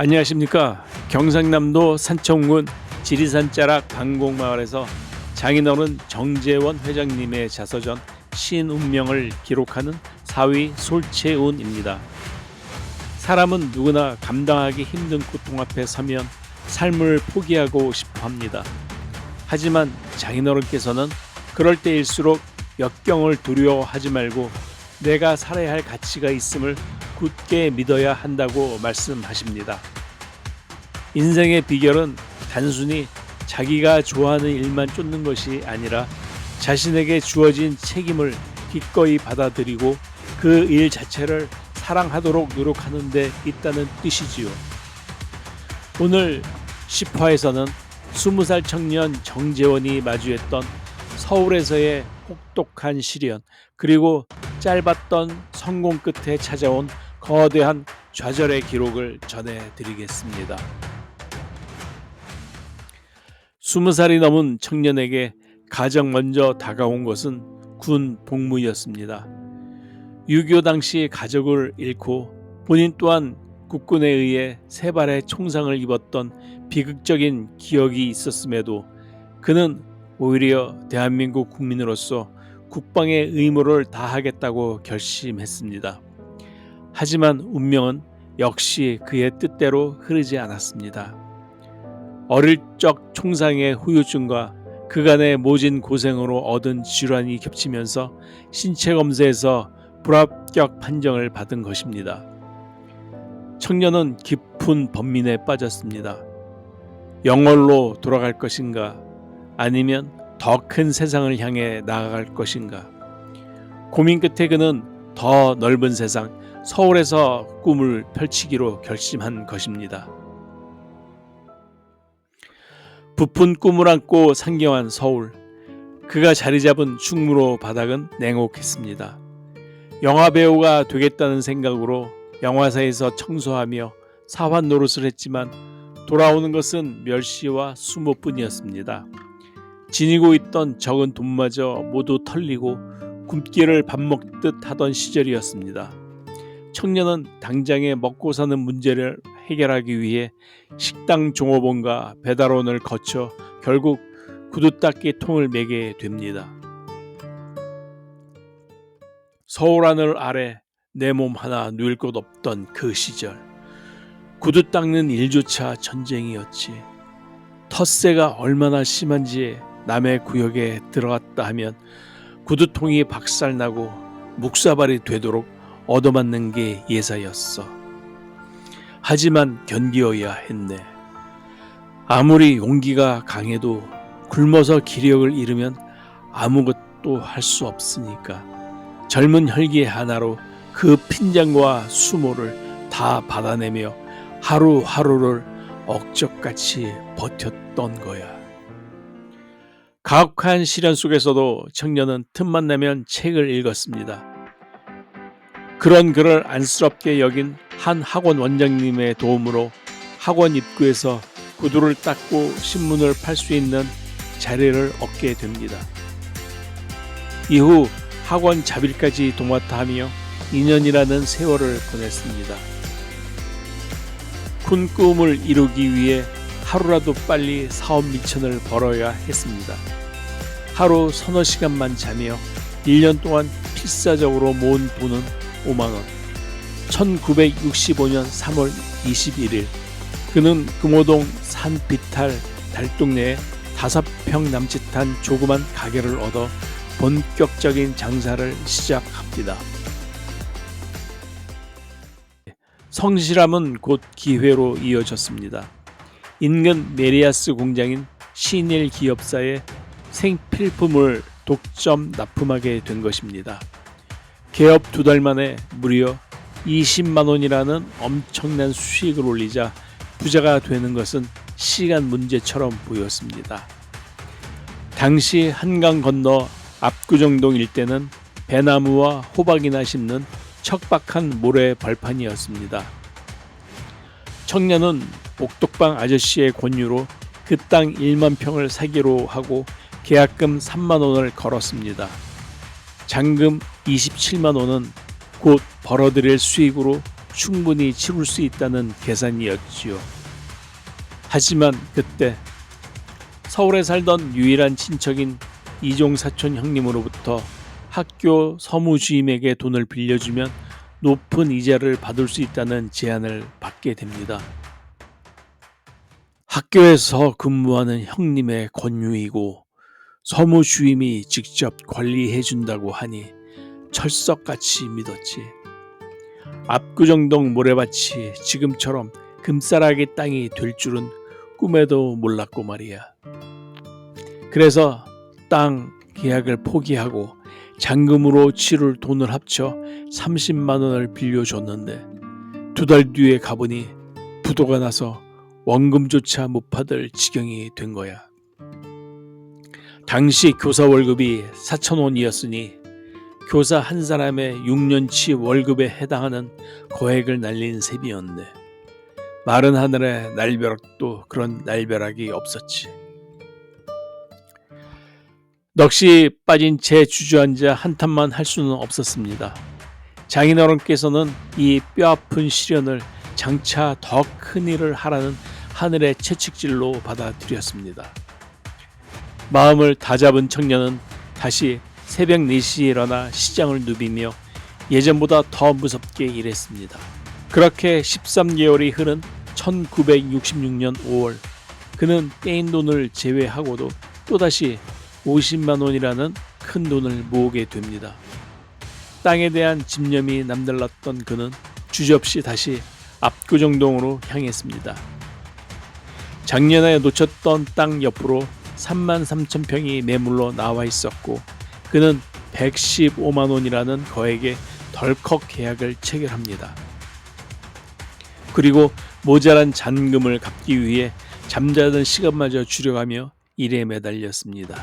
안녕하십니까. 경상남도 산청군 지리산 자락 방곡마을에서 장인어른 정재원 회장님의 자서전 신운명을 기록하는 사위 솔채운입니다. 사람은 누구나 감당하기 힘든 고통 앞에 서면 삶을 포기하고 싶어 합니다. 하지만 장인어른께서는 그럴 때일수록 역경을 두려워하지 말고 내가 살아야 할 가치가 있음을 굳게 믿어야 한다고 말씀하십니다. 인생의 비결은 단순히 자기가 좋아하는 일만 쫓는 것이 아니라 자신에게 주어진 책임을 기꺼이 받아들이고 그 일 자체를 사랑하도록 노력하는 데 있다는 뜻이지요. 오늘 10화에서는 20살 청년 정재원이 마주했던 서울에서의 혹독한 시련, 그리고 짧았던 성공 끝에 찾아온 거대한 좌절의 기록을 전해드리겠습니다. 20살이 넘은 청년에게 가장 먼저 다가온 것은 군 복무였습니다. 6.25 당시 가족을 잃고 본인 또한 국군에 의해 3발의 총상을 입었던 비극적인 기억이 있었음에도 그는 오히려 대한민국 국민으로서 국방의 의무를 다하겠다고 결심했습니다. 하지만 운명은 역시 그의 뜻대로 흐르지 않았습니다. 어릴 적 총상의 후유증과 그간의 모진 고생으로 얻은 질환이 겹치면서 신체 검사에서 불합격 판정을 받은 것입니다. 청년은 깊은 번민에 빠졌습니다. 영월로 돌아갈 것인가, 아니면 더 큰 세상을 향해 나아갈 것인가. 고민 끝에 그는 더 넓은 세상, 서울에서 꿈을 펼치기로 결심한 것입니다. 부푼 꿈을 안고 상경한 서울, 그가 자리 잡은 충무로 바닥은 냉혹했습니다. 영화배우가 되겠다는 생각으로 영화사에서 청소하며 사환 노릇을 했지만 돌아오는 것은 멸시와 수모뿐이었습니다. 지니고 있던 적은 돈마저 모두 털리고 굶기를 밥 먹듯 하던 시절이었습니다. 청년은 당장에 먹고 사는 문제를 해결하기 위해 식당 종업원과 배달원을 거쳐 결국 구두닦이 통을 매게 됩니다. 서울 하늘 아래 내 몸 하나 누일 곳 없던 그 시절, 구두 닦는 일조차 전쟁이었지. 텃세가 얼마나 심한지 남의 구역에 들어갔다 하면 구두통이 박살나고 묵사발이 되도록 얻어맞는 게 예사였어. 하지만 견디어야 했네. 아무리 용기가 강해도 굶어서 기력을 잃으면 아무것도 할 수 없으니까 젊은 혈기 하나로 그 핀잔과 수모를 다 받아내며 하루하루를 억적같이 버텼던 거야. 가혹한 시련 속에서도 청년은 틈만 나면 책을 읽었습니다. 그런 그를 안쓰럽게 여긴 한 학원 원장님의 도움으로 학원 입구에서 구두를 닦고 신문을 팔 수 있는 자리를 얻게 됩니다. 이후 학원 자빌까지 도맡아 하며 2년이라는 세월을 보냈습니다. 큰 꿈을 이루기 위해 하루라도 빨리 사업 미천을 벌어야 했습니다. 하루 서너 시간만 자며 1년 동안 필사적으로 모은 돈은 5만 원. 1965년 3월 21일 그는 금호동 산비탈 달동네에 5평 남짓한 조그만 가게를 얻어 본격적인 장사를 시작합니다. 성실함은 곧 기회로 이어졌습니다. 인근 메리아스 공장인 신일 기업사에 생필품을 독점 납품하게 된 것입니다. 개업 2달 만에 무려 20만 원이라는 엄청난 수익을 올리자 부자가 되는 것은 시간 문제처럼 보였습니다. 당시 한강 건너 압구정동 일대는 배나무와 호박이나 심는 척박한 모래 벌판이었습니다. 청년은 복덕방 아저씨의 권유로 그 땅 1만 평을 사기로 하고 계약금 3만 원을 걸었습니다. 잔금 27만 원은 곧 벌어들일 수익으로 충분히 치룰 수 있다는 계산이었지요. 하지만 그때 서울에 살던 유일한 친척인 이종 사촌 형님으로부터 학교 서무주임에게 돈을 빌려주면 높은 이자를 받을 수 있다는 제안을 받게 됩니다. 학교에서 근무하는 형님의 권유이고 서무주임이 직접 관리해준다고 하니 철석같이 믿었지. 압구정동 모래밭이 지금처럼 금싸라기 땅이 될 줄은 꿈에도 몰랐고 말이야. 그래서 땅 계약을 포기하고 잔금으로 치룰 돈을 합쳐 30만 원을 빌려줬는데 2달 뒤에 가보니 부도가 나서 원금조차 못 받을 지경이 된 거야. 당시 교사 월급이 4,000원이었으니 교사 한 사람의 6년치 월급에 해당하는 거액을 날린 셈이었네. 마른 하늘에 날벼락도 그런 날벼락이 없었지. 넋이 빠진 채 주저앉아 한탄만 할 수는 없었습니다. 장인어른께서는 이 뼈아픈 시련을 장차 더 큰 일을 하라는 하늘의 채찍질로 받아들였습니다. 마음을 다잡은 청년은 다시 새벽 4시에 일어나 시장을 누비며 예전보다 더 무섭게 일했습니다. 그렇게 13개월이 흐른 1966년 5월 그는 떼인 돈을 제외하고도 또다시 50만 원이라는 큰 돈을 모으게 됩니다. 땅에 대한 집념이 남달랐던 그는 주저없이 다시 압구정동으로 향했습니다. 작년에 놓쳤던 땅 옆으로 33,000평이 매물로 나와 있었고 그는 115만 원이라는 거액의 덜컥 계약을 체결합니다. 그리고 모자란 잔금을 갚기 위해 잠자던 시간마저 줄여가며 일에 매달렸습니다.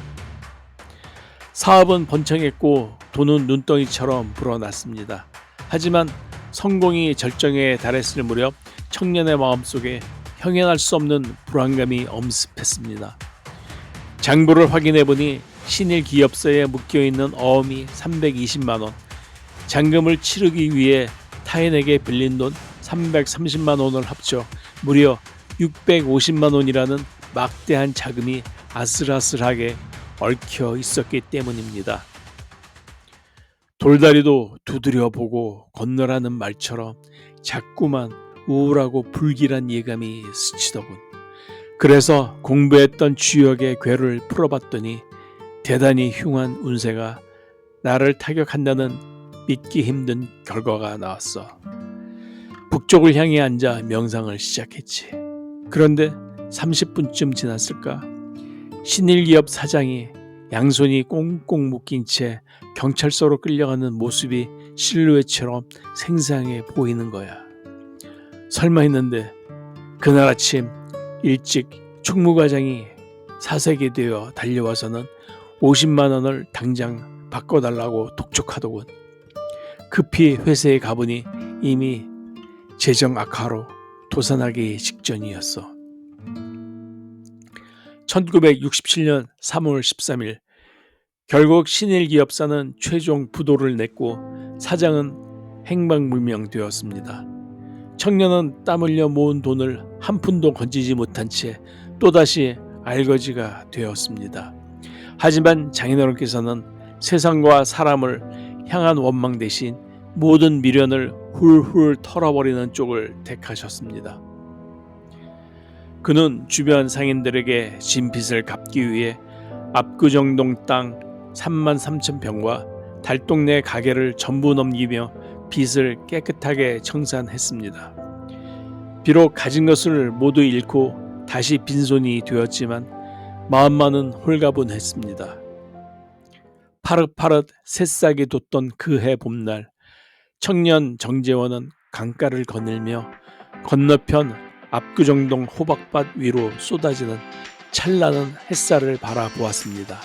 사업은 번창했고 돈은 눈덩이처럼 불어났습니다. 하지만 성공이 절정에 달했을 무렵 청년의 마음속에 형연할 수 없는 불안감이 엄습했습니다. 장부를 확인해보니 신일 기업사에 묶여있는 어음이 320만 원, 잔금을 치르기 위해 타인에게 빌린 돈 330만 원을 합쳐 무려 650만 원이라는 막대한 자금이 아슬아슬하게 얽혀 있었기 때문입니다. 돌다리도 두드려보고 건너라는 말처럼 자꾸만 우울하고 불길한 예감이 스치더군. 그래서 공부했던 주역의 괴를 풀어봤더니 대단히 흉한 운세가 나를 타격한다는 믿기 힘든 결과가 나왔어. 북쪽을 향해 앉아 명상을 시작했지. 그런데 30분쯤 지났을까? 신일기업 사장이 양손이 꽁꽁 묶인 채 경찰서로 끌려가는 모습이 실루엣처럼 생생하게 보이는 거야. 설마 했는데 그날 아침 일찍 총무과장이 사색이 되어 달려와서는 50만 원을 당장 바꿔달라고 독촉하더군. 급히 회사에 가보니 이미 재정 악화로 도산하기 직전이었어. 1967년 3월 13일 결국 신일기업사는 최종 부도를 냈고 사장은 행방불명되었습니다. 청년은 땀 흘려 모은 돈을 한 푼도 건지지 못한 채 또다시 알거지가 되었습니다. 하지만 장인어른께서는 세상과 사람을 향한 원망 대신 모든 미련을 훌훌 털어버리는 쪽을 택하셨습니다. 그는 주변 상인들에게 진 빚을 갚기 위해 압구정동 땅 33,000평과 달동네 가게를 전부 넘기며 빚을 깨끗하게 청산했습니다. 비록 가진 것을 모두 잃고 다시 빈손이 되었지만 마음만은 홀가분했습니다. 파릇파릇 새싹이 돋던 그 해 봄날 청년 정재원은 강가를 거닐며 건너편 압구정동 호박밭 위로 쏟아지는 찬란한 햇살을 바라보았습니다.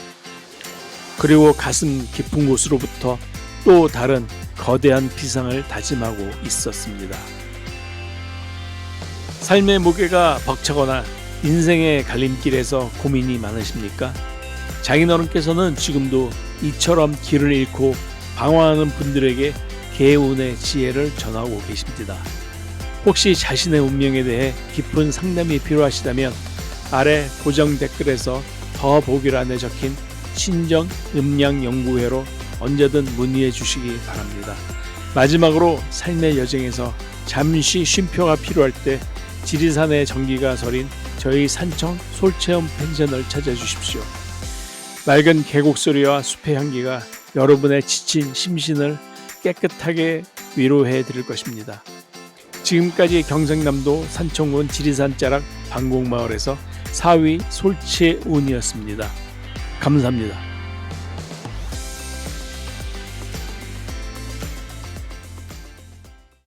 그리고 가슴 깊은 곳으로부터 또 다른 거대한 비상을 다짐하고 있었습니다. 삶의 무게가 벅차거나 인생의 갈림길에서 고민이 많으십니까? 장인어른께서는 지금도 이처럼 길을 잃고 방황하는 분들에게 개운의 지혜를 전하고 계십니다. 혹시 자신의 운명에 대해 깊은 상담이 필요하시다면 아래 고정 댓글에서 더보기란에 적힌 신정 음양연구회로 언제든 문의해 주시기 바랍니다. 마지막으로 삶의 여정에서 잠시 쉼표가 필요할 때 지리산의 정기가 서린 저희 산청 솔체험 펜션을 찾아주십시오. 맑은 계곡 소리와 숲의 향기가 여러분의 지친 심신을 깨끗하게 위로해 드릴 것입니다. 지금까지 경상남도 산청군 지리산 자락 방곡마을에서 사위 솔채운이었습니다. 감사합니다.